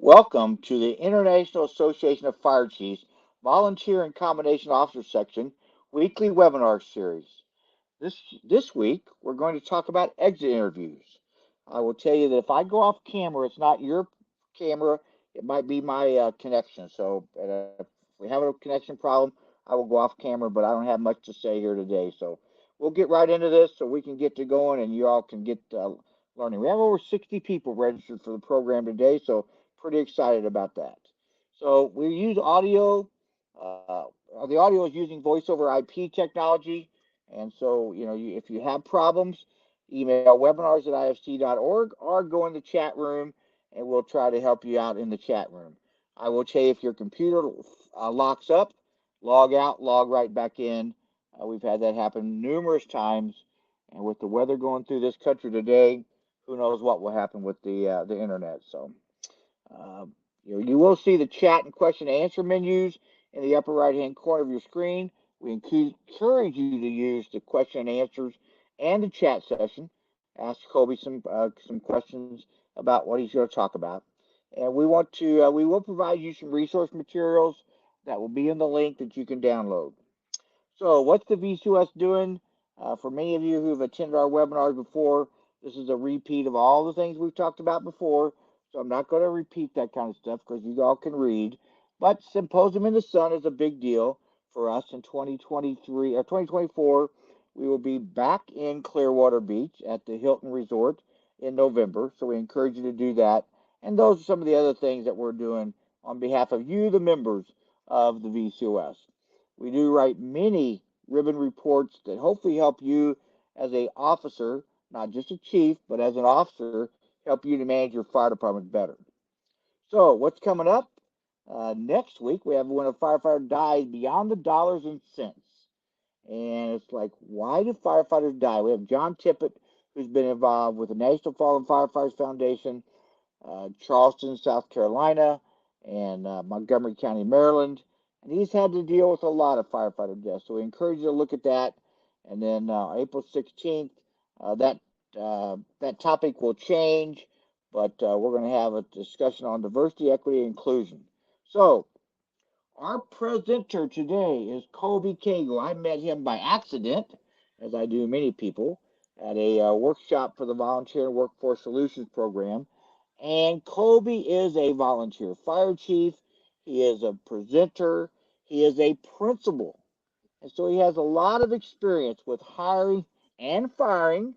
Welcome to the International Association of Fire Chiefs Volunteer and Combination Officer Section weekly webinar series. This week, we're going to talk about exit interviews. I will tell you that if I go off camera, it's not your camera, it might be my connection. So if we have a connection problem, I will go off camera, but I don't have much to say here today. So we'll get right into this so we can get to going and you all can get learning. We have over 60 people registered for the program today, so pretty excited about that. So we use audio. Uh, the audio is using voice over IP technology, and so if you have problems, email webinars@ifc.org or go in the chat room, and we'll try to help you out in the chat room. I will tell you if your computer locks up, log out, log right back in. We've had that happen numerous times, and with the weather going through this country today, who knows what will happen with the internet. So uh, you will see the chat and question and answer menus in the upper right hand corner of your screen. We encourage you to use the question and answers and the chat session. Ask Colby some questions about what he's going to talk about, and we will provide you some resource materials that will be in the link that you can download. So, what's the VCOS doing? For many of you who have attended our webinars before, this is a repeat of all the things we've talked about before. So, I'm not going to repeat that kind of stuff because you all can read. But Symposium in the Sun is a big deal for us in 2023 or 2024. We will be back in Clearwater Beach at the Hilton Resort in November. So, we encourage you to do that. And those are some of the other things that we're doing on behalf of you, the members of the VCOS. We do write many ribbon reports that hopefully help you as a officer, not just a chief, but as an officer, help you to manage your fire department better. So, what's coming up? Next week, we have when a firefighter dies beyond the dollars and cents. And it's like, why do firefighters die? We have John Tippett, who's been involved with the National Fallen Firefighters Foundation, Charleston, South Carolina, and Montgomery County, Maryland. And he's had to deal with a lot of firefighter deaths. So we encourage you to look at that. And then April 16th, that topic will change, but we're going to have a discussion on diversity, equity, and inclusion. So our presenter today is Colby Cagle. I met him by accident, as I do many people, at a workshop for the Volunteer and Workforce Solutions Program. And Colby is a volunteer fire chief. He is a presenter. He is a principal. And so he has a lot of experience with hiring and firing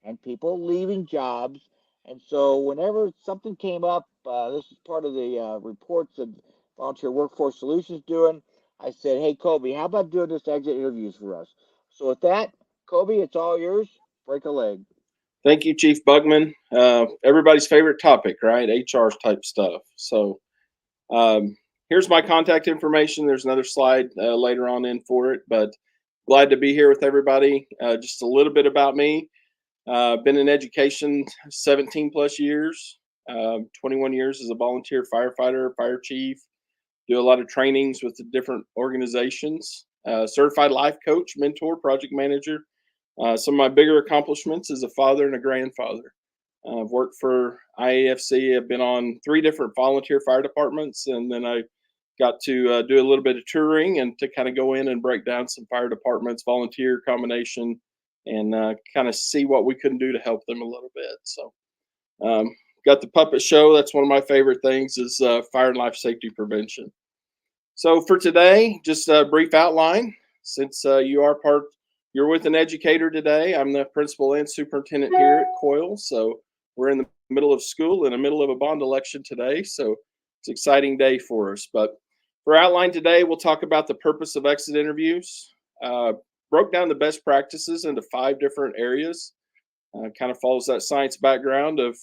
and people leaving jobs. And so, whenever something came up, this is part of the reports that Volunteer Workforce Solutions doing. I said, "Hey, Colby, how about doing this exit interviews for us?" So, with that, Colby, it's all yours. Break a leg. Thank you, Chief Bugman. Everybody's favorite topic, right? HR type stuff. So um, here's my contact information. There's another slide later on in for it, but glad to be here with everybody. Just a little bit about me. Been in education 17 plus years, 21 years as a volunteer firefighter, fire chief. Do a lot of trainings with the different organizations. Certified life coach, mentor, project manager. Some of my bigger accomplishments as a father and a grandfather. I've worked for IAFC. I've been on 3 different volunteer fire departments, and then I got to do a little bit of touring and to kind of go in and break down some fire departments, volunteer combination, and kind of see what we can do to help them a little bit. So, got the puppet show. That's one of my favorite things is fire and life safety prevention. So for today, just a brief outline. Since you're with an educator today. I'm the principal and superintendent here at Coyle. So we're in the middle of school, in the middle of a bond election today. So it's an exciting day for us. But for outline today, we'll talk about the purpose of exit interviews. Broke down the best practices into 5 different areas. Kind of follows that science background of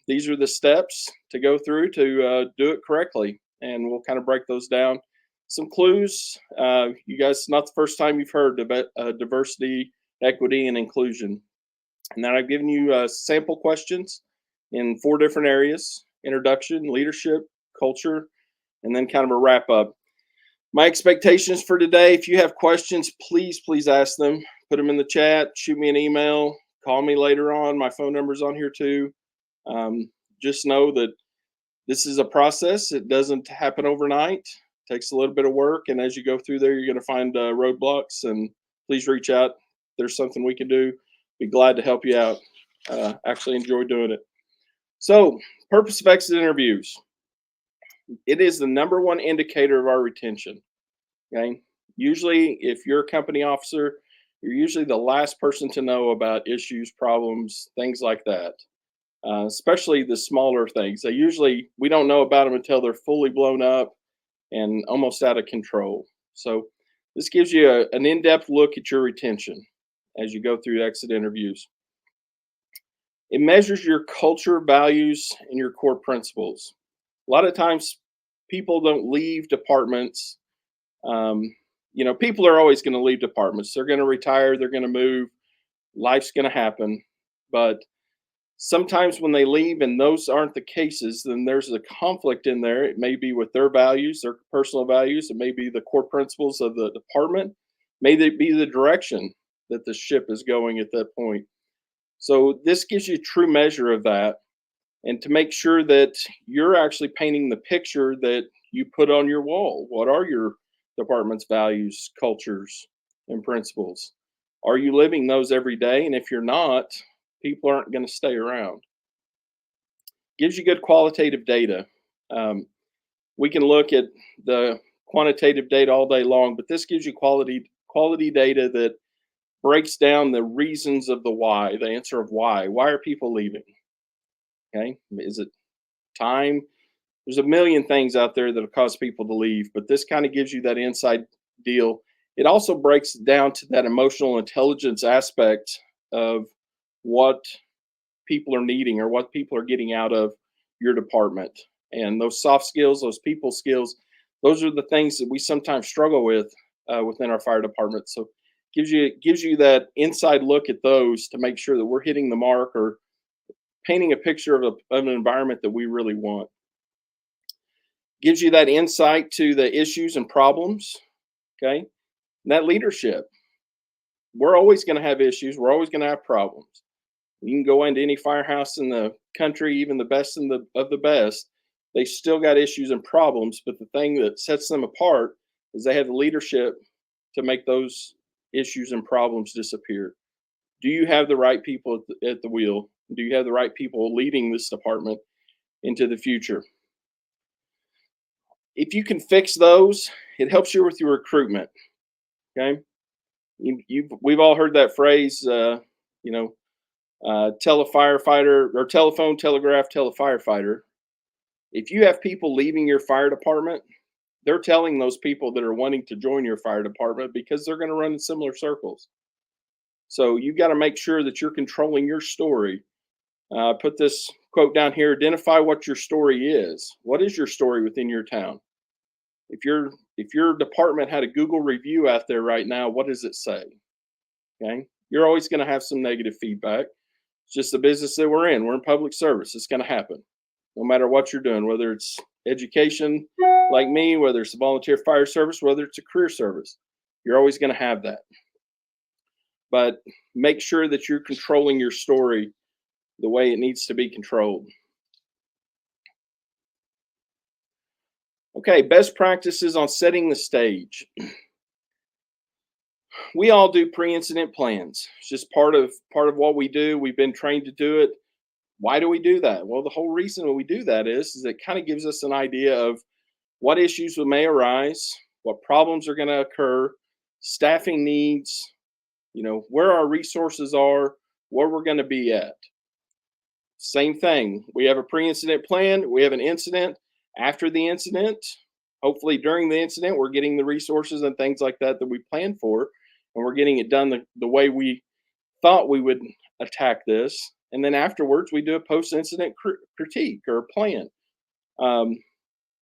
these are the steps to go through to do it correctly. And we'll kind of break those down. Some clues. You guys, not the first time you've heard about diversity, equity, and inclusion. And then I've given you sample questions in 4 different areas: introduction, leadership, culture, and then kind of a wrap up. My expectations for today, if you have questions, please ask them. Put them in the chat, shoot me an email, call me later on. My phone number's on here too. Just know that This is a process. It doesn't happen overnight. It takes a little bit of work, and as you go through there, you're going to find roadblocks. And please reach out. If there's something we can do, be glad to help you out. Actually, enjoy doing it. So, purpose of exit interviews. It is the number one indicator of our retention. Okay. Usually, if you're a company officer, you're usually the last person to know about issues, problems, things like that. Especially the smaller things. We don't know about them until they're fully blown up and almost out of control. So this gives you an in-depth look at your retention as you go through exit interviews. It measures your culture, values, and your core principles. A lot of times, people don't leave departments. Um, People are always going to leave departments. They're going to retire. They're going to move. Life's going to happen. But sometimes when they leave and those aren't the cases, then there's a conflict in there. It may be with their values, their personal values. It may be the core principles of the department. May it be the direction that the ship is going at that point. So this gives you true measure of that. And to make sure that you're actually painting the picture that you put on your wall. What are your department's values, cultures, and principles? Are you living those every day? And if you're not, people aren't going to stay around. Gives you good qualitative data. We can look at the quantitative data all day long, but this gives you quality data that breaks down the reasons of the why, the answer of why. Why are people leaving? Okay, is it time? There's a million things out there that'll cause people to leave, but this kind of gives you that inside deal. It also breaks down to that emotional intelligence aspect of what people are needing or what people are getting out of your department. And those soft skills, those people skills, those are the things that we sometimes struggle with within our fire department. So gives you that inside look at those to make sure that we're hitting the mark or painting a picture of an environment that we really want. Gives you that insight to the issues and problems. Okay. And that leadership. We're always going to have issues. We're always going to have problems. You can go into any firehouse in the country, even the best of the best. They still got issues and problems, but the thing that sets them apart is they have the leadership to make those issues and problems disappear. Do you have the right people at the wheel? Do you have the right people leading this department into the future? If you can fix those, it helps you with your recruitment. Okay, we've all heard that phrase. Tell a firefighter or telephone, telegraph, tell a firefighter. If you have people leaving your fire department, they're telling those people that are wanting to join your fire department because they're going to run in similar circles. So you've got to make sure that you're controlling your story. Put this quote down here: identify what your story is. What is your story within your town? If your department had a Google review out there right now, what does it say? Okay, you're always going to have some negative feedback. It's just the business that we're in. We're in public service. It's going to happen no matter what you're doing, whether it's education like me, whether it's a volunteer fire service, whether it's a career service. You're always going to have that. But make sure that you're controlling your story the way it needs to be controlled. Okay, best practices on setting the stage. We all do pre-incident plans. It's just part of what we do. We've been trained to do it. Why do we do that? Well, the whole reason we do that is it kind of gives us an idea of what issues may arise, what problems are going to occur, staffing needs, where our resources are, where we're going to be at. Same thing. We have a pre-incident plan. We have an incident. After the incident, hopefully during the incident, we're getting the resources and things like that we planned for, and we're getting it done the way we thought we would attack this. And then afterwards, we do a post-incident critique or plan.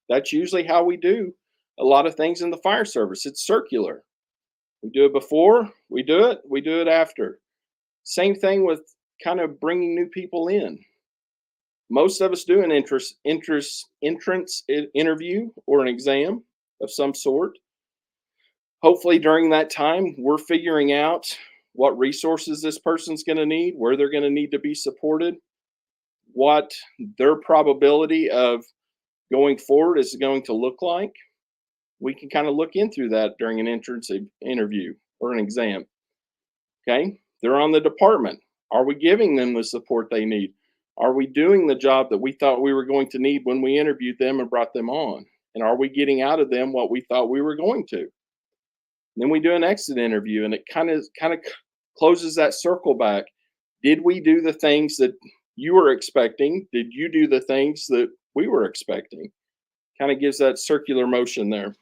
That's usually how we do a lot of things in the fire service. It's circular. We do it before, we do it after. Same thing with kind of bringing new people in. Most of us do an entrance interview or an exam of some sort. Hopefully during that time, we're figuring out what resources this person's going to need, where they're going to need to be supported, what their probability of going forward is going to look like, we can kind of look into that during an entrance interview or an exam. Okay, they're on the department. Are we giving them the support they need? Are we doing the job that we thought we were going to need when we interviewed them and brought them on? And are we getting out of them what we thought we were going to? Then we do an exit interview, and it kind of closes that circle back. Did we do the things that you were expecting? Did you do the things that we were expecting? Kind of gives that circular motion there,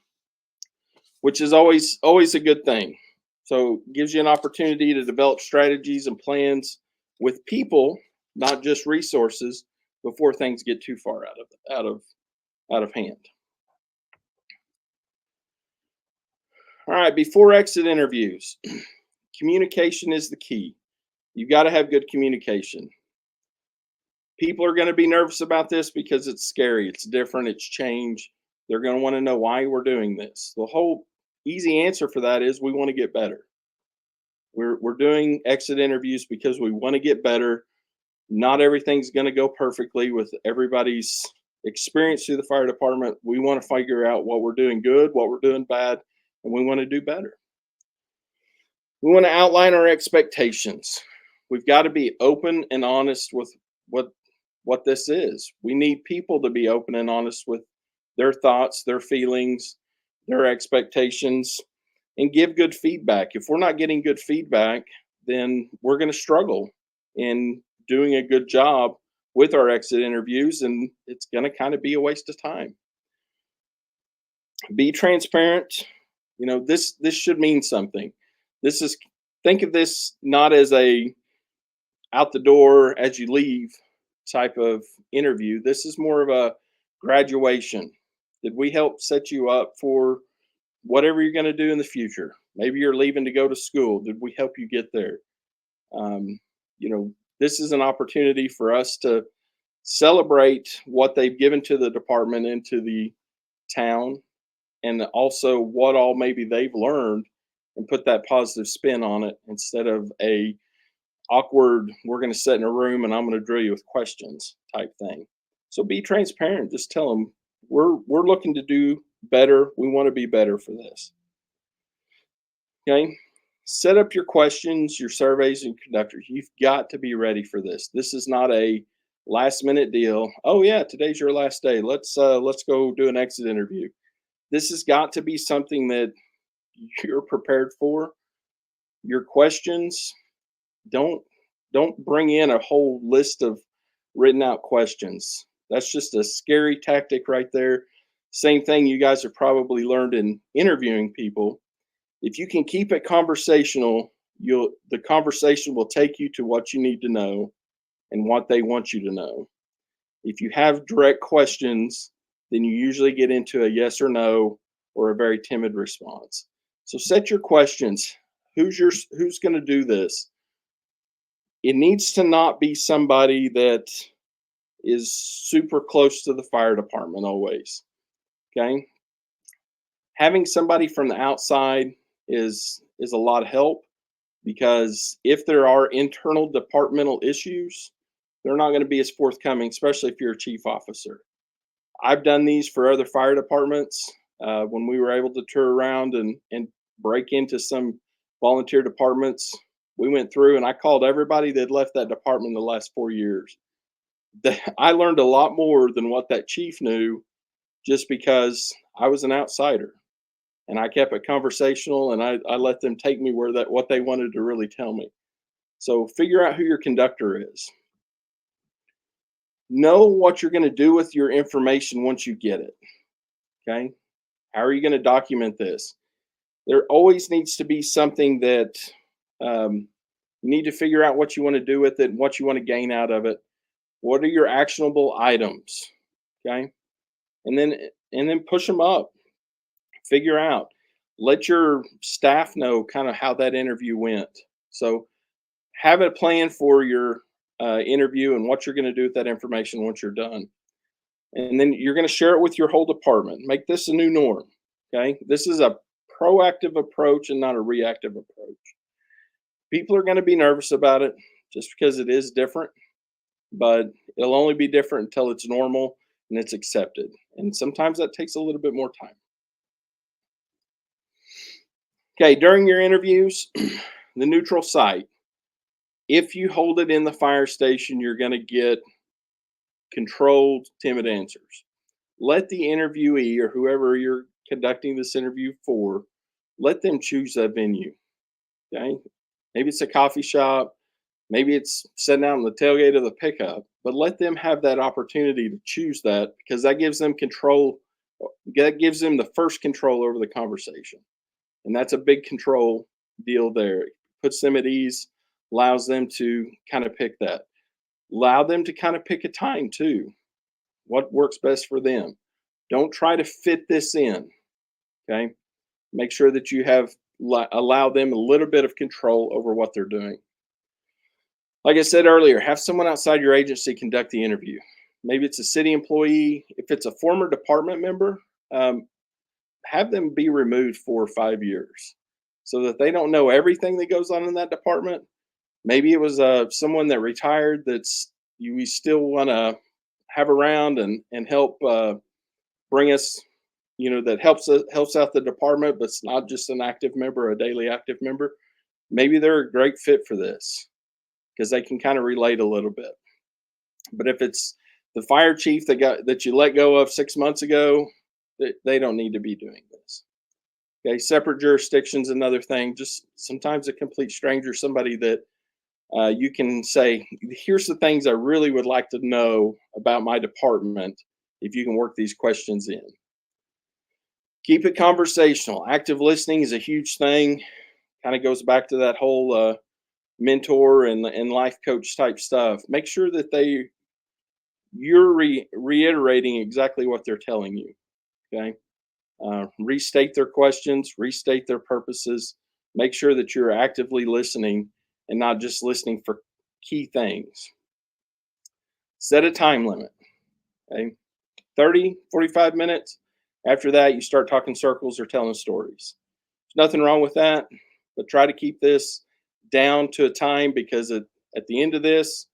which is always a good thing. So gives you an opportunity to develop strategies and plans with people, not just resources, before things get too far out of hand. All right, before exit interviews, communication is the key. You got to have good communication. People are going to be nervous about this because it's scary, it's different, it's change. They're going to want to know why we're doing this. The whole easy answer for that is we want to get better. We're doing exit interviews because we want to get better. Not everything's going to go perfectly with everybody's experience through the fire department. We want to figure out what we're doing good, what we're doing bad, and we want to do better. We want to outline our expectations. We've got to be open and honest with what this is. We need people to be open and honest with their thoughts, their feelings, their expectations, and give good feedback. If we're not getting good feedback, then we're going to struggle in doing a good job with our exit interviews, and it's going to kind of be a waste of time. Be transparent. You know, this should mean something. Think of this not as a out the door as you leave type of interview. This is more of a graduation. Did we help set you up for whatever you're going to do in the future? Maybe you're leaving to go to school. Did we help you get there? This is an opportunity for us to celebrate what they've given to the department and to the town, and also what all maybe they've learned, and put that positive spin on it instead of a awkward, we're going to sit in a room and I'm going to drill you with questions type thing. So be transparent. Just tell them we're looking to do better. We want to be better for this. Okay. Set up your questions, your surveys, and conductors. You've got to be ready for this. This is not a last minute deal. Oh yeah, today's your last day. Let's go do an exit interview. This has got to be something that you're prepared for. Your questions, don't bring in a whole list of written out questions. That's just a scary tactic right there. Same thing you guys have probably learned in interviewing people. If you can keep it conversational, the conversation will take you to what you need to know and what they want you to know. If you have direct questions, then you usually get into a yes or no or a very timid response. So set your questions. Who's going to do this? It needs to not be somebody that is super close to the fire department always. Okay? Having somebody from the outside is a lot of help, because if there are internal departmental issues, they're not going to be as forthcoming, especially if you're a chief officer. I've done these for other fire departments when we were able to tour around and break into some volunteer departments. We went through and I called everybody that left that department in the last 4 years. I learned a lot more than what that chief knew, just because I was an outsider. And I kept it conversational, and I let them take me what they wanted to really tell me. So figure out who your conductor is. Know what you're going to do with your information once you get it. Okay? How are you going to document this? There always needs to be something that you need to figure out what you want to do with it and what you want to gain out of it. What are your actionable items? Okay? And then push them up. Figure out. Let your staff know kind of how that interview went. So have a plan for your interview and what you're going to do with that information once you're done. And then you're going to share it with your whole department. Make this a new norm. Okay? This is a proactive approach and not a reactive approach. People are going to be nervous about it just because it is different, but it'll only be different until it's normal and it's accepted. And sometimes that takes a little bit more time. Okay, during your interviews, the neutral site, if you hold it in the fire station, you're going to get controlled, timid answers. Let the interviewee or whoever you're conducting this interview for, let them choose that venue. Okay. Maybe it's a coffee shop, maybe it's sitting out on the tailgate of the pickup, but let them have that opportunity to choose that because that gives them control. That gives them the first control over the conversation. And that's a big control deal there. It puts them at ease, allows them to kind of pick that. Allow them to kind of pick a time too. What works best for them. Don't try to fit this in. Okay. Make sure that you have allow them a little bit of control over what they're doing. Like I said earlier, have someone outside your agency conduct the interview. Maybe it's a city employee. If it's a former department member, have them be removed 4 or 5 years so that they don't know everything that goes on in that department. Maybe it was someone that retired that's we still want to have around and help bring us, that helps out the department, but it's not just an active member, a daily active member. Maybe they're a great fit for this because they can kind of relate a little bit. But if it's the fire chief that you let go of 6 months ago, they don't need to be doing this. Okay, separate jurisdictions, another thing. Just sometimes a complete stranger, somebody that you can say, here's the things I really would like to know about my department. If you can work these questions in. Keep it conversational. Active listening is a huge thing. Kind of goes back to that whole mentor and life coach type stuff. Make sure that you're reiterating exactly what they're telling you. Okay. Restate their questions, restate their purposes. Make sure that you're actively listening and not just listening for key things. Set a time limit. Okay. 30, 45 minutes. After that, you start talking circles or telling stories. There's nothing wrong with that, but try to keep this down to a time because at the end of this,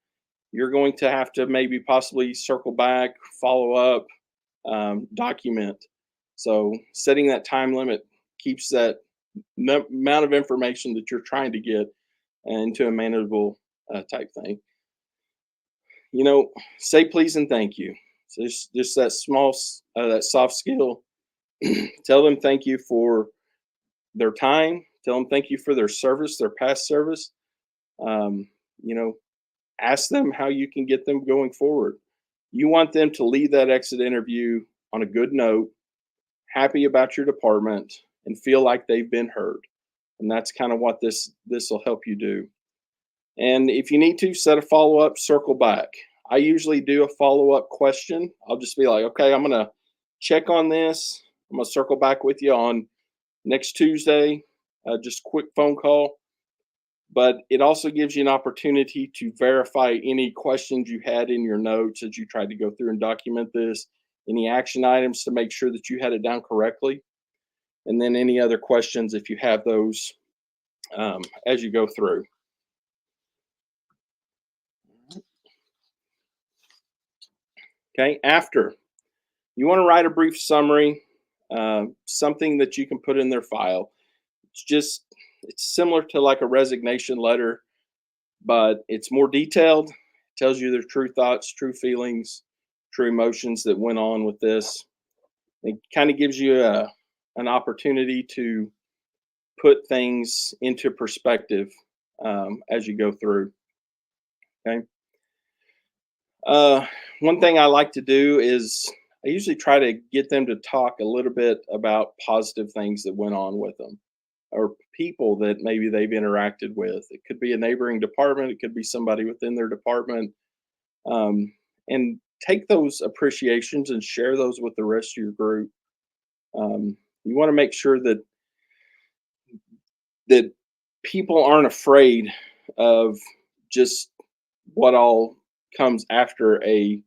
you're going to have to maybe possibly circle back, follow up, document. So setting that time limit keeps that amount of information that you're trying to get into a manageable type thing. Say please and thank you. So just that small, that soft skill. Tell them thank you for their time. Tell them thank you for their service, their past service. Um, you know, Ask them how you can get them going forward. You want them to leave that exit interview on a good note, happy about your department, and feel like they've been heard. And that's kind of what this will help you do. And if you need to set a follow up, circle back. I usually do a follow up question. I'll just be like, okay, I'm going to check on this. I'm going to circle back with you on next Tuesday. Just a quick phone call. But it also gives you an opportunity to verify any questions you had in your notes as you tried to go through and document this, any action items to make sure that you had it down correctly, and then any other questions if you have those as you go through. Okay, after you want to write a brief summary, something that you can put in their file. It's similar to like a resignation letter, but it's more detailed. It tells you their true thoughts, true feelings, true emotions that went on with this. It kind of gives you an opportunity to put things into perspective as you go through. Okay. One thing I like to do is I usually try to get them to talk a little bit about positive things that went on with them or people that maybe they've interacted with. It could be a neighboring department, it could be somebody within their department. And take those appreciations and share those with the rest of your group. You want to make sure that people aren't afraid of just what all comes after a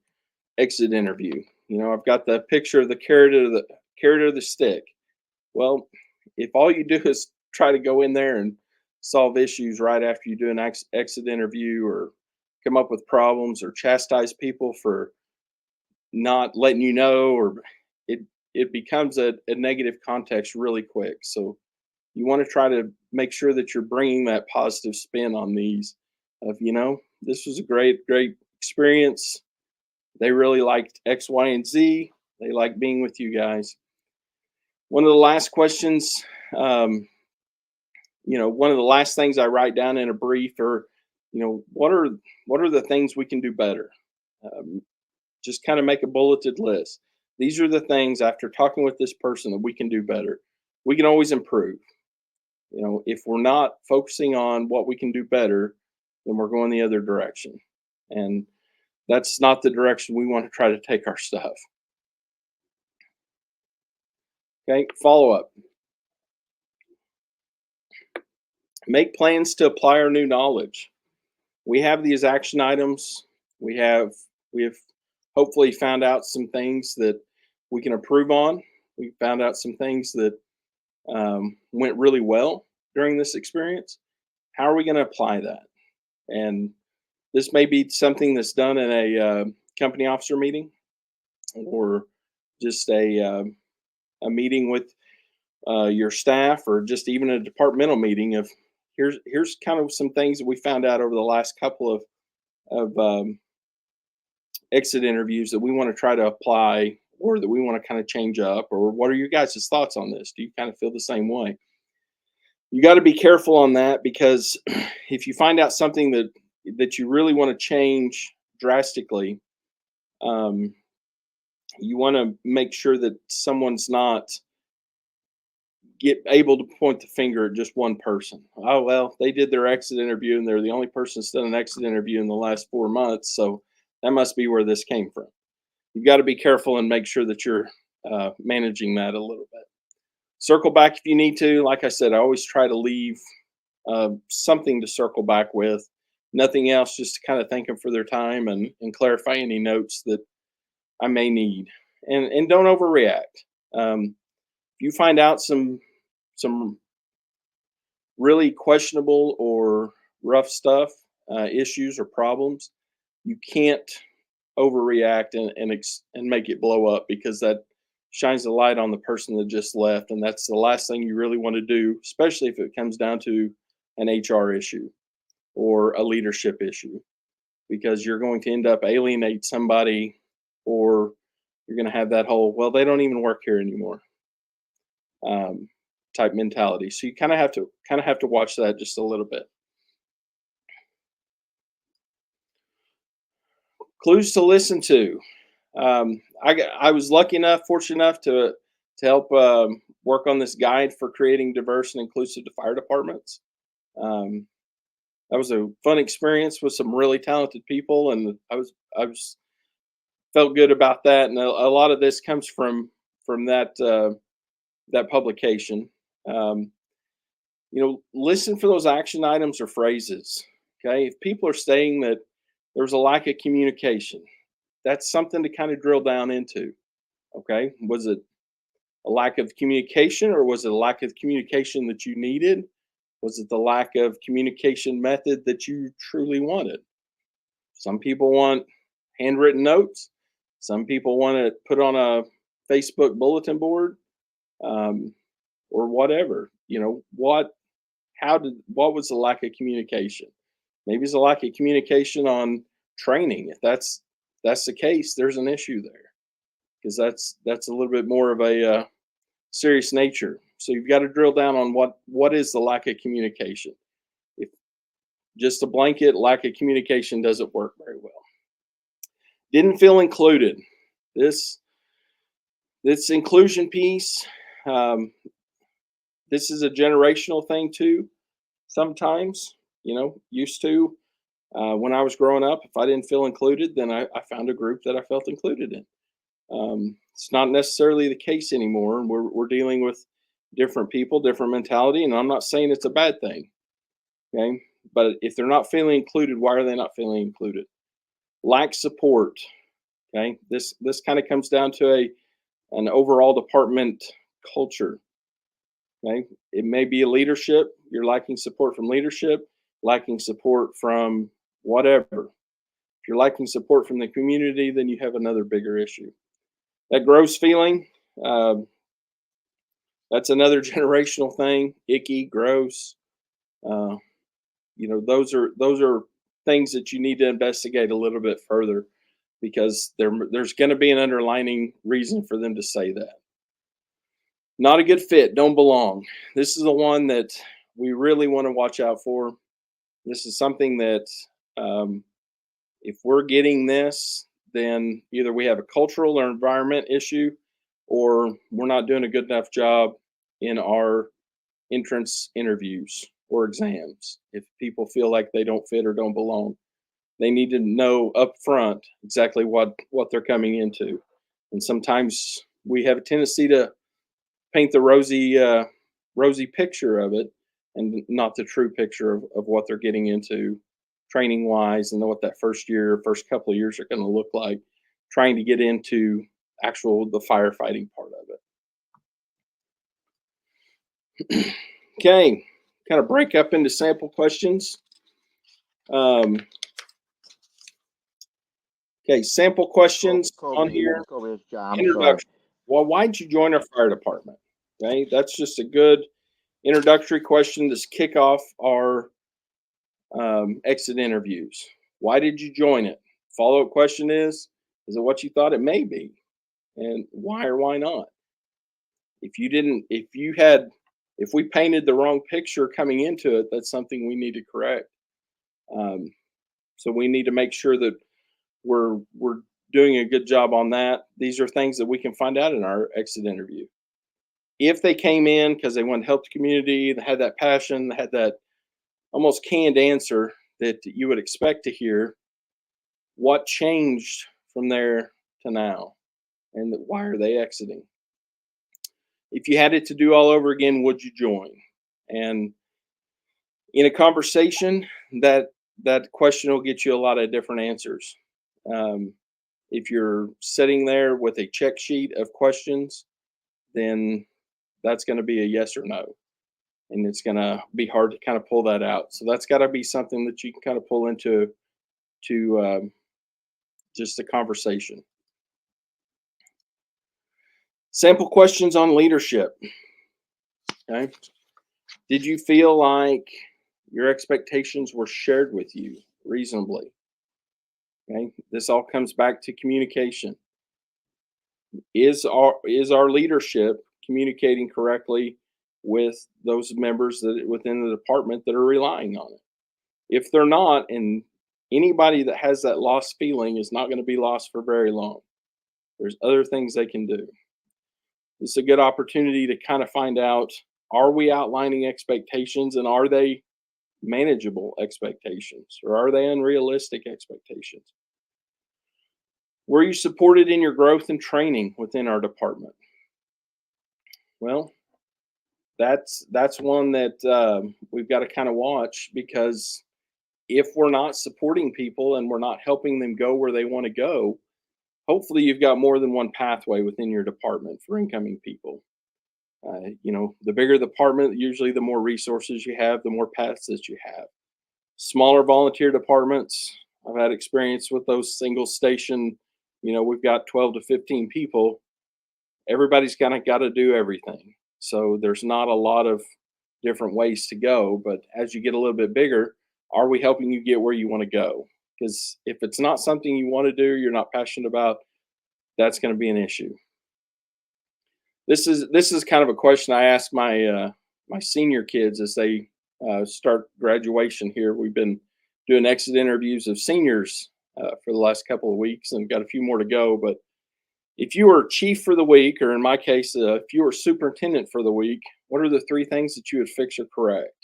exit interview. I've got the picture of the carrot or the stick. Well, if all you do is try to go in there and solve issues right after you do an exit interview or come up with problems or chastise people for not letting you know, or it it becomes a negative context really quick. So you want to try to make sure that you're bringing that positive spin on these of, this was a great experience. They really liked X, Y, and Z. They like being with you guys. One of the last questions, one of the last things I write down in a brief are, what are the things we can do better? Um, just kind of make a bulleted list. These are the things after talking with this person that we can do better. We can always improve. If we're not focusing on what we can do better, then we're going the other direction. And that's not the direction we want to try to take our stuff. Okay, follow up. Make plans to apply our new knowledge. We have these action items. We have hopefully found out some things that we can improve on. We found out some things that went really well during this experience. How are we going to apply that? And this may be something that's done in a company officer meeting, or just a meeting with your staff, or just even a departmental meeting of here's kind of some things that we found out over the last couple of exit interviews that we want to try to apply, or that we want to kind of change up, or what are your guys' thoughts on this? Do you kind of feel the same way? You got to be careful on that, because if you find out something that you really want to change drastically, you want to make sure that someone's not able to point the finger at just one person. Oh, well, they did their exit interview and they're the only person that's done an exit interview in the last 4 months, so that must be where this came from. You've got to be careful and make sure that you're managing that a little bit. Circle back if you need to. Like I said, I always try to leave something to circle back with. Nothing else, just to kind of thank them for their time and clarify any notes that I may need. And don't overreact. If you find out some really questionable or rough stuff, issues or problems, you can't overreact and make it blow up, because that shines a light on the person that just left, and that's the last thing you really want to do, especially if it comes down to an HR issue or a leadership issue, because you're going to end up alienate somebody, or you're going to have that whole, well, they don't even work here anymore, type mentality. So you kind of have to watch that just a little bit. Clues to listen to. I was fortunate enough to help work on this guide for creating diverse and inclusive to fire departments. That was a fun experience with some really talented people, and I was felt good about that. And a lot of this comes from that publication. Um, Listen for those action items or phrases. Okay, if people are saying that there's a lack of communication, that's something to kind of drill down into. Okay, was it a lack of communication, or was it a lack of communication that you needed? Was it the lack of communication method that you truly wanted? Some people want handwritten notes. Some people want to put on a Facebook bulletin board, or whatever. What was the lack of communication? Maybe it's a lack of communication on training. If that's the case, there's an issue there, because that's a little bit more of a serious nature. So you've got to drill down on what is the lack of communication. If just a blanket lack of communication doesn't work very well. Didn't feel included. This inclusion piece. This is a generational thing too. Sometimes, used to, when I was growing up, if I didn't feel included, then I found a group that I felt included in. It's not necessarily the case anymore. We're dealing with different people, different mentality, and I'm not saying it's a bad thing. Okay, but if they're not feeling included, why are they not feeling included? Lack support. Okay, this kind of comes down to an overall department culture. Okay, it may be a leadership. You're lacking support from leadership, lacking support from whatever. If you're lacking support from the community, then you have another bigger issue. That gross feeling, uh, that's another generational thing. Icky, gross. Uh, those are things that you need to investigate a little bit further, because there's going to be an underlining reason for them to say that. Not a good fit, don't belong. This is the one that we really want to watch out for. This is something that, um, if we're getting this, then either we have a cultural or environment issue, or we're not doing a good enough job in our entrance interviews or exams. If people feel like they don't fit or don't belong, they need to know up front exactly what they're coming into. And sometimes we have a tendency to paint the rosy picture of it, and not the true picture of what they're getting into training wise, and what that first couple of years are going to look like, trying to get into the firefighting part of it. Okay, kind of break up into sample questions. Okay, sample questions on here. Colby, it's John. I'm sorry. Introduction. Well, why'd you join our fire department? Okay, that's just a good introductory question to kick off our exit interviews. Why did you join it? Follow up question is it what you thought it may be? And why or why not? If you didn't, if we painted the wrong picture coming into it, that's something we need to correct. So we need to make sure that we're doing a good job on that. These are things that we can find out in our exit interview. If they came in because they wanted to help the community, they had that passion, they had that almost canned answer that you would expect to hear, what changed from there to now, and why are they exiting? If you had it to do all over again, would you join? And in a conversation, that question will get you a lot of different answers. If you're sitting there with a check sheet of questions, then that's going to be a yes or no, and it's going to be hard to kind of pull that out. So that's got to be something that you can kind of pull into just a conversation. Sample questions on leadership. Okay. Did you feel like your expectations were shared with you reasonably? Okay. This all comes back to communication. Is our leadership communicating correctly with those members that within the department that are relying on it? If they're not, and anybody that has that lost feeling is not going to be lost for very long. There's other things they can do. This is a good opportunity to kind of find out, are we outlining expectations, and are they manageable expectations, or are they unrealistic expectations? Were you supported in your growth and training within our department? Well, that's one that we've got to kind of watch, because if we're not supporting people and we're not helping them go where they want to go, hopefully you've got more than one pathway within your department for incoming people. The bigger the department, usually the more resources you have, the more paths that you have. Smaller volunteer departments, I've had experience with those single station, we've got 12 to 15 people. Everybody's kind of got to do everything. So there's not a lot of different ways to go. But as you get a little bit bigger, are we helping you get where you want to go? Because if it's not something you want to do, you're not passionate about, that's going to be an issue. This is kind of a question I ask my senior kids as they start graduation here. We've been doing exit interviews of seniors for the last couple of weeks, and got a few more to go. But if you were chief for the week, or in my case, if you were superintendent for the week, what are the 3 things that you would fix or correct?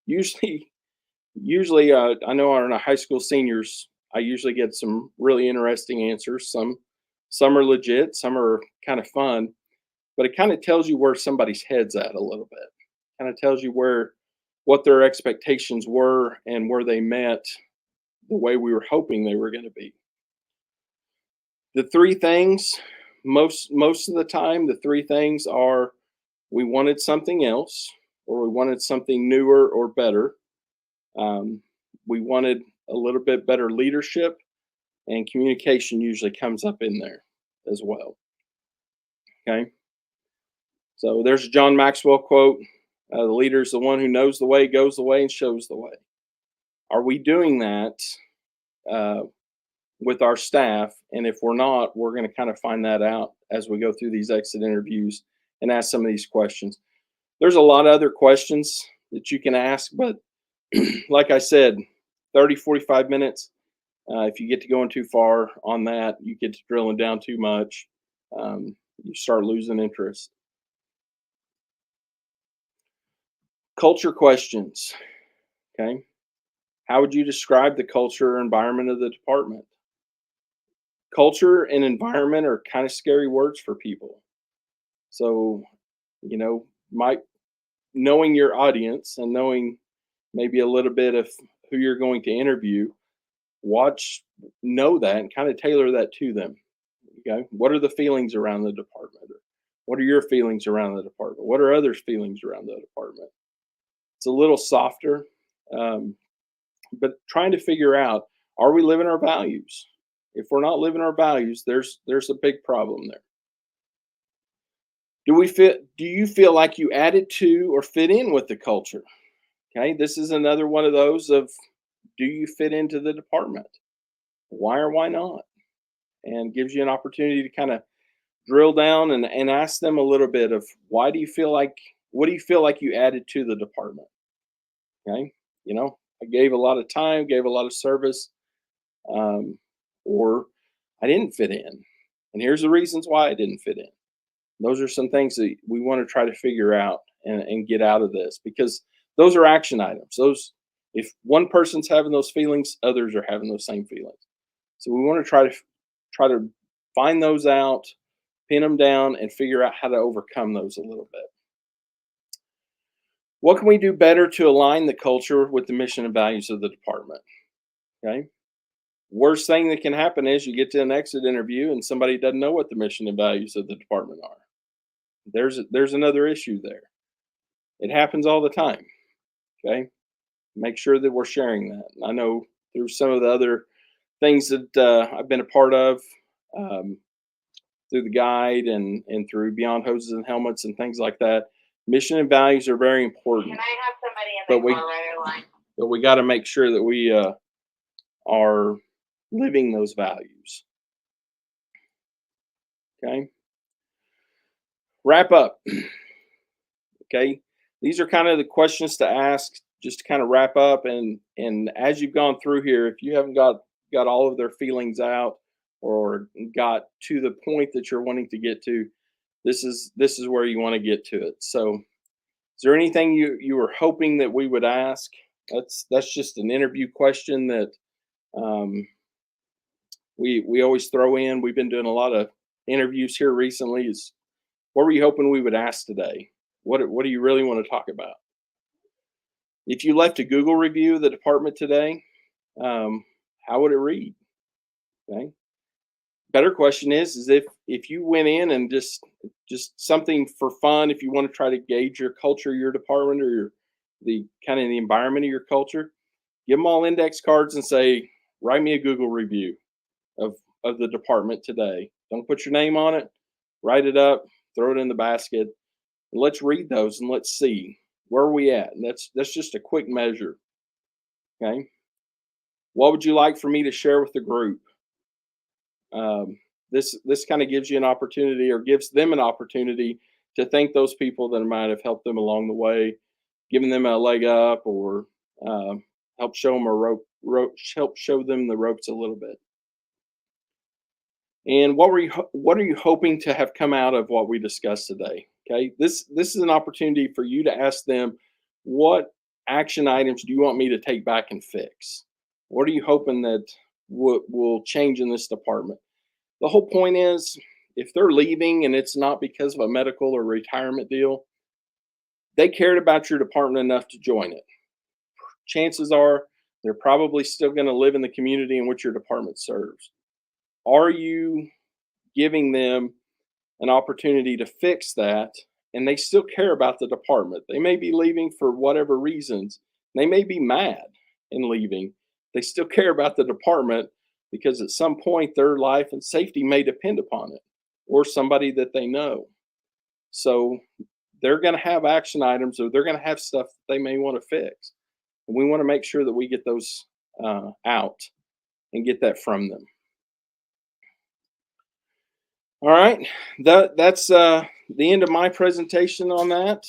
Usually, I know on our high school seniors, I usually get some really interesting answers. Some are legit, some are kind of fun, but it kind of tells you where somebody's head's at a little bit. Kind of tells you what their expectations were and where they met the way we were hoping they were going to be. The 3 things, most of the time, the 3 things are: we wanted something else, or we wanted something newer or better. We wanted a little bit better leadership, and communication usually comes up in there as well. Okay. So there's a John Maxwell quote: "The leader is the one who knows the way, goes the way, and shows the way." Are we doing that uh, with our staff? And if we're not, we're going to kind of find that out as we go through these exit interviews and ask some of these questions. There's a lot of other questions that you can ask, but like I said, 30, 45 minutes. If you get to going too far on that, you get to drilling down too much, you start losing interest. Culture questions. Okay. How would you describe the culture or environment of the department? Culture and environment are kind of scary words for people. So, might knowing your audience and knowing maybe a little bit of who you're going to interview, know that and kind of tailor that to them. Okay. What are the feelings around the department? Or what are your feelings around the department? What are others' feelings around the department? It's a little softer, but trying to figure out, are we living our values? If we're not living our values, there's a big problem there. Do you feel like you added to or fit in with the culture? Okay, this is another one of those of, do you fit into the department? Why or why not? And gives you an opportunity to kind of drill down and ask them a little bit of, what do you feel like you added to the department? Okay, I gave a lot of time, gave a lot of service, or I didn't fit in. And here's the reasons why I didn't fit in. Those are some things that we want to try to figure out and get out of this, because those are action items. If one person's having those feelings, others are having those same feelings. So we want to try to find those out, pin them down, and figure out how to overcome those a little bit. What can we do better to align the culture with the mission and values of the department? Okay. Worst thing that can happen is you get to an exit interview and somebody doesn't know what the mission and values of the department are. There's another issue there. It happens all the time. Okay. Make sure that we're sharing that. I know through some of the other things that I've been a part of, um, through the guide and through Beyond Hoses and Helmets and things like that, mission and values are very important. Can I have somebody in the Colorado line? But we got to make sure that we are living those values. Okay. Wrap up. Okay. These are kind of the questions to ask just to kind of wrap up. And as you've gone through here, if you haven't got all of their feelings out or got to the point that you're wanting to get to, this is where you want to get to it. So is there anything you were hoping that we would ask? That's just an interview question that we always throw in. We've been doing a lot of interviews here recently. Is what were you hoping we would ask today? What do you really want to talk about? If you left a Google review of the department today, how would it read? Okay. Better question is if you went in and just something for fun, if you want to try to gauge your culture, your department, or the kind of the environment of your culture, give them all index cards and say, write me a Google review of the department today. Don't put your name on it. Write it up, throw it in the basket, and let's read those and let's see where are we at. And that's just a quick measure. Okay. What would you like for me to share with the group? This kind of gives you an opportunity, or gives them an opportunity, to thank those people that might have helped them along the way, giving them a leg up, or help show them help show them the ropes a little bit. And what are you hoping to have come out of what we discussed today? Okay, this is an opportunity for you to ask them, what action items do you want me to take back and fix? What are you hoping that will change in this department? The whole point is, if they're leaving and it's not because of a medical or retirement deal, they cared about your department enough to join it. Chances are they're probably still going to live in the community in which your department serves. Are you giving them an opportunity to fix that? And they still care about the department. They may be leaving for whatever reasons. They may be mad in leaving. they still care about the department because at some point their life and safety may depend upon it or somebody that they know. So they're going to have action items or they're going to have stuff that they may want to fix. And we want to make sure that we get those out and get that from them. All right, that's the end of my presentation on that.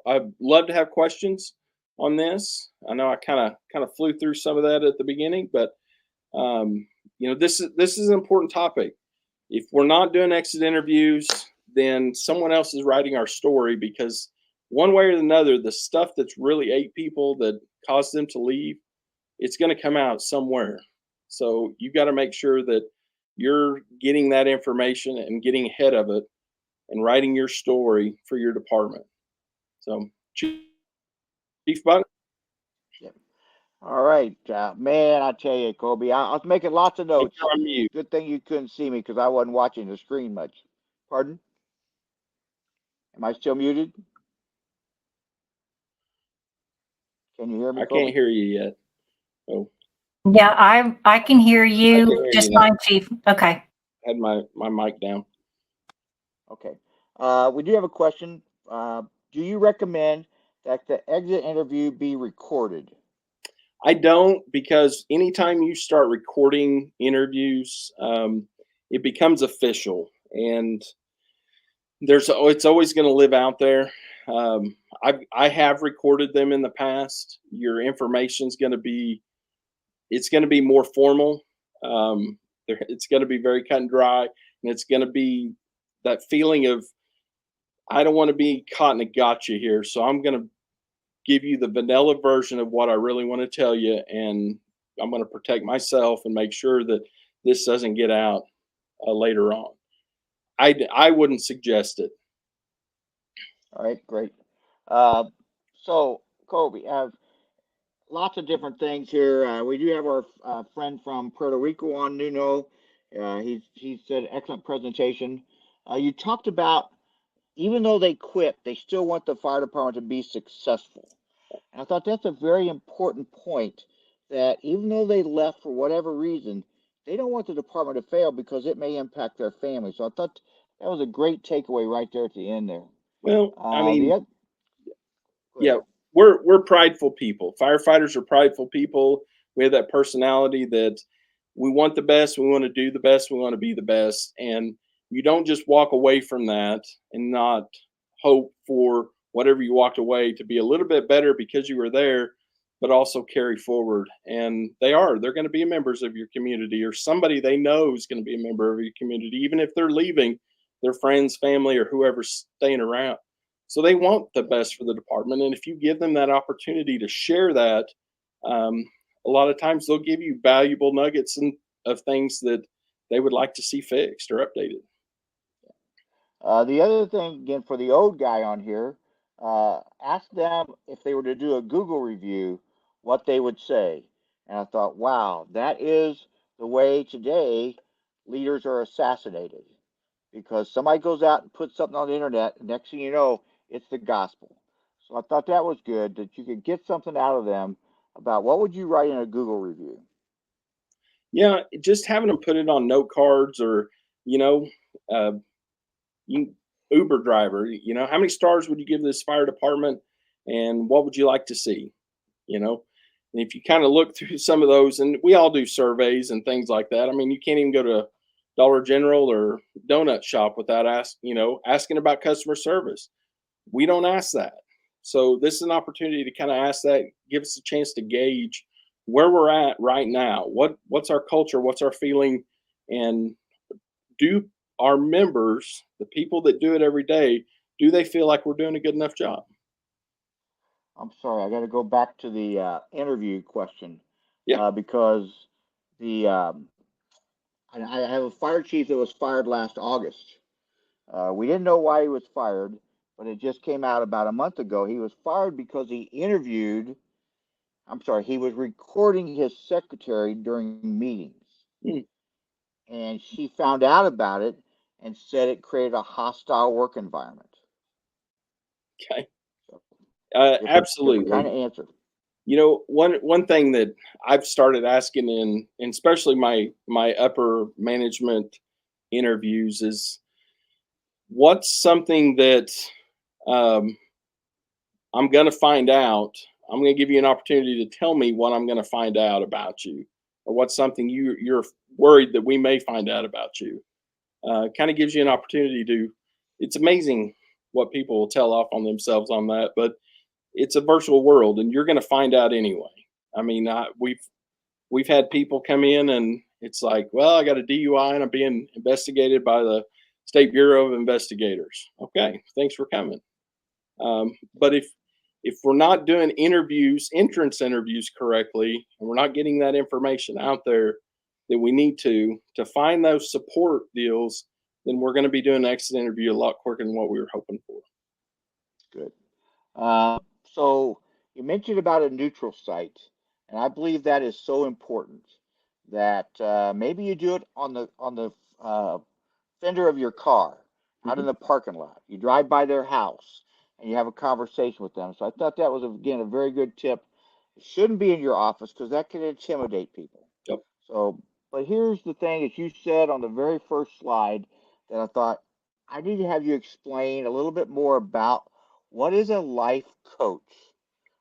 I'd love to have questions on this. I know I kind of flew through some of that at the beginning, but this is an important topic. If we're not doing exit interviews, then someone else is writing our story, because one way or another, the stuff that's really ate people that caused them to leave, it's going to come out somewhere. So you got to make sure that you're getting that information and getting ahead of it and writing your story for your department. So, Chief Buck. Yep. All right, man. I tell you, Colby, I was making lots of notes. You're on mute. Good thing you couldn't see me because I wasn't watching the screen much. Pardon? Am I still muted? Can you hear me, I Colby? can't hear you yet. Oh, Yeah, I can hear I can you hear just you now. fine, Chief. Okay. I had my mic down. Okay. We do have a question. Do you recommend that the exit interview be recorded? I don't, because anytime you start recording interviews, it becomes official, and it's always going to live out there. I have recorded them in the past. Your information's going to be more formal. It's going to be very cut and dry, and it's going to be that feeling of, I don't want to be caught in a gotcha here, so I'm going to give you the vanilla version of what I really want to tell you, and I'm going to protect myself and make sure that this doesn't get out later on. I wouldn't suggest it. All right, great. So, Colby, have lots of different things here. We do have our friend from Puerto Rico on, Nuno. He said excellent presentation. You talked about, even though they quit, they still want the fire department to be successful. And I thought that's a very important point, that even though they left for whatever reason, they don't want the department to fail because it may impact their family. So I thought that was a great takeaway right there at the end there. Well, I mean, yeah, we're prideful people. Firefighters are prideful people. We have that personality that we want the best, we want to do the best, we want to be the best, and you don't just walk away from that and not hope for whatever you walked away to be a little bit better because you were there, but also carry forward. And they're going to be members of your community, or somebody they know is going to be a member of your community, even if they're leaving their friends, family, or whoever's staying around. So they want the best for the department. And if you give them that opportunity to share that, a lot of times they'll give you valuable nuggets of things that they would like to see fixed or updated. The other thing, again, for the old guy on here, ask them if they were to do a Google review, what they would say. And I thought, wow, that is the way today leaders are assassinated. Because somebody goes out and puts something on the internet, and next thing you know, it's the gospel. So I thought that was good, that you could get something out of them about what would you write in a Google review. Yeah, just having them put it on note cards, or uh, Uber driver. How many stars would you give this fire department, and what would you like to see? And if you kind of look through some of those, and we all do surveys and things like that. I mean, you can't even go to Dollar General or donut shop without asking about customer service. We don't ask that. So this is an opportunity to kind of ask that, give us a chance to gauge where we're at right now. What's our culture? What's our feeling? And do our members, the people that do it every day, do they feel like we're doing a good enough job? I'm sorry, I got to go back to the interview question. Yeah. Because I have a fire chief that was fired last August. We didn't know why he was fired, but it just came out about a month ago. He was fired because he was recording his secretary during meetings. And she found out about it and said it created a hostile work environment. Okay. So, Absolutely. kind of answer. One thing that I've started asking in especially my upper management interviews is what's something that um, I'm going to find out. I'm going to give you an opportunity to tell me what I'm going to find out about you, or what's something you're worried that we may find out about you. Kind of gives you an opportunity to. It's amazing what people will tell off on themselves on that, but it's a virtual world, and you're going to find out anyway. I mean, we've had people come in, and it's like, well, I got a DUI, and I'm being investigated by the State Bureau of Investigators. Okay, thanks for coming. But if we're not doing entrance interviews correctly, and we're not getting that information out there that we need to find those support deals, then we're going to be doing an exit interview a lot quicker than what we were hoping for. Good. So you mentioned about a neutral site, and I believe that is so important that maybe you do it on the fender of your car, out in Mhm. the parking lot. You drive by their house and you have a conversation with them. So I thought that was again a very good tip. It shouldn't be in your office because that can intimidate people. Yep. So, but here's the thing, as you said on the very first slide, that I thought I need to have you explain a little bit more about what is a life coach.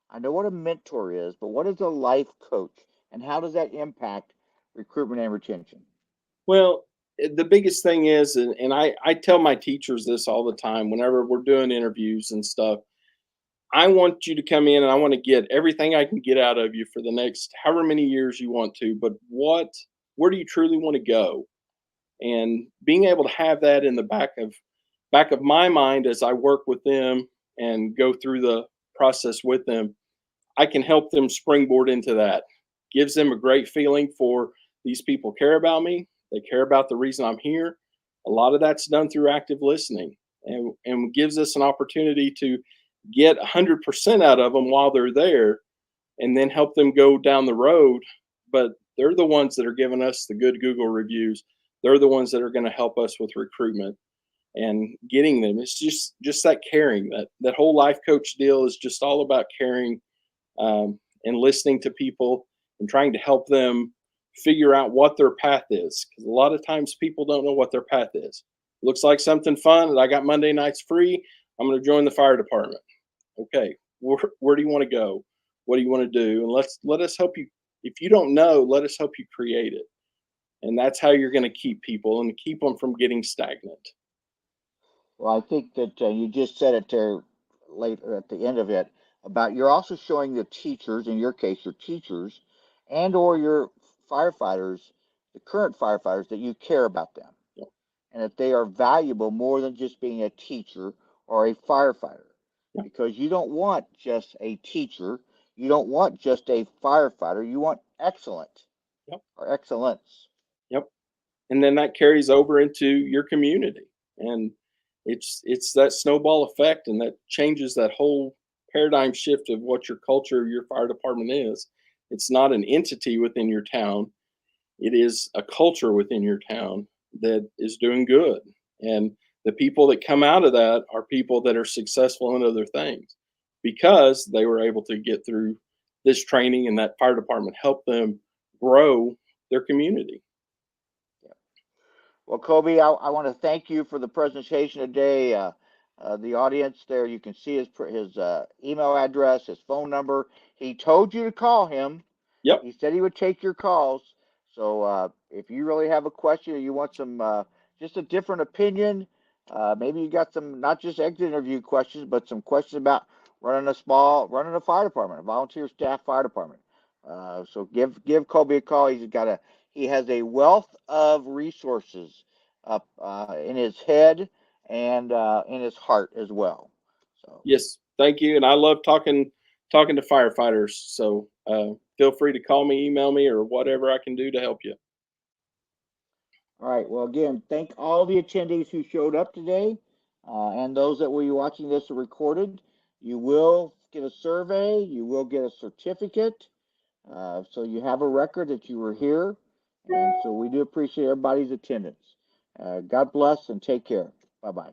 I know what a mentor is, but what is a life coach and how does that impact recruitment and retention? Well, the biggest thing is, and I tell my teachers this all the time whenever we're doing interviews and stuff. I want you to come in and I want to get everything I can get out of you for the next however many years you want to, but where do you truly want to go? And being able to have that in the back of my mind as I work with them and go through the process with them, I can help them springboard into that. Gives them a great feeling for these people care about me. They care about the reason I'm here. A lot of that's done through active listening, and gives us an opportunity to get 100% out of them while they're there, and then help them go down the road. But they're the ones that are giving us the good Google reviews. They're the ones that are going to help us with recruitment and getting them. It's just that caring. That whole life coach deal is just all about caring, and listening to people and trying to help them figure out what their path is. Because a lot of times people don't know what their path is. Looks like something fun, and I got Monday nights free. I'm going to join the fire department. Okay, where do you want to go? What do you want to do? And let us help you. If you don't know, let us help you create it. And that's how you're going to keep people and keep them from getting stagnant. Well, I think that you just said it there later at the end of it about you're also showing the teachers, in your case, your teachers and or your firefighters, the current firefighters, that you care about them Yep. and that they are valuable more than just being a teacher or a firefighter. Yep. Because you don't want just a teacher, you don't want just a firefighter, you want excellent Yep. or excellence. Yep. And then that carries over into your community, and it's that snowball effect, and that changes that whole paradigm shift of what your culture of your fire department is. It's not an entity within your town, it is a culture within your town that is doing good, and the people that come out of that are people that are successful in other things because they were able to get through this training, and that fire department helped them grow their community. Well, Colby, I want to thank you for the presentation today. The audience there, you can see his email address, his phone number. He told you to call him. Yep. He said he would take your calls. So if you really have a question or you want some just a different opinion, maybe you got some not just exit interview questions, but some questions about running a fire department, a volunteer staff fire department. So give Colby a call. He has a wealth of resources up in his head and in his heart as well. So Yes, thank you. And I love talking to firefighters. So feel free to call me, email me, or whatever I can do to help you. all right. Well, again, thank all the attendees who showed up today, and those that will be watching this recorded. You will get a survey. You will get a certificate. So you have a record that you were here. And so we do appreciate everybody's attendance. God bless and take care. Bye-bye.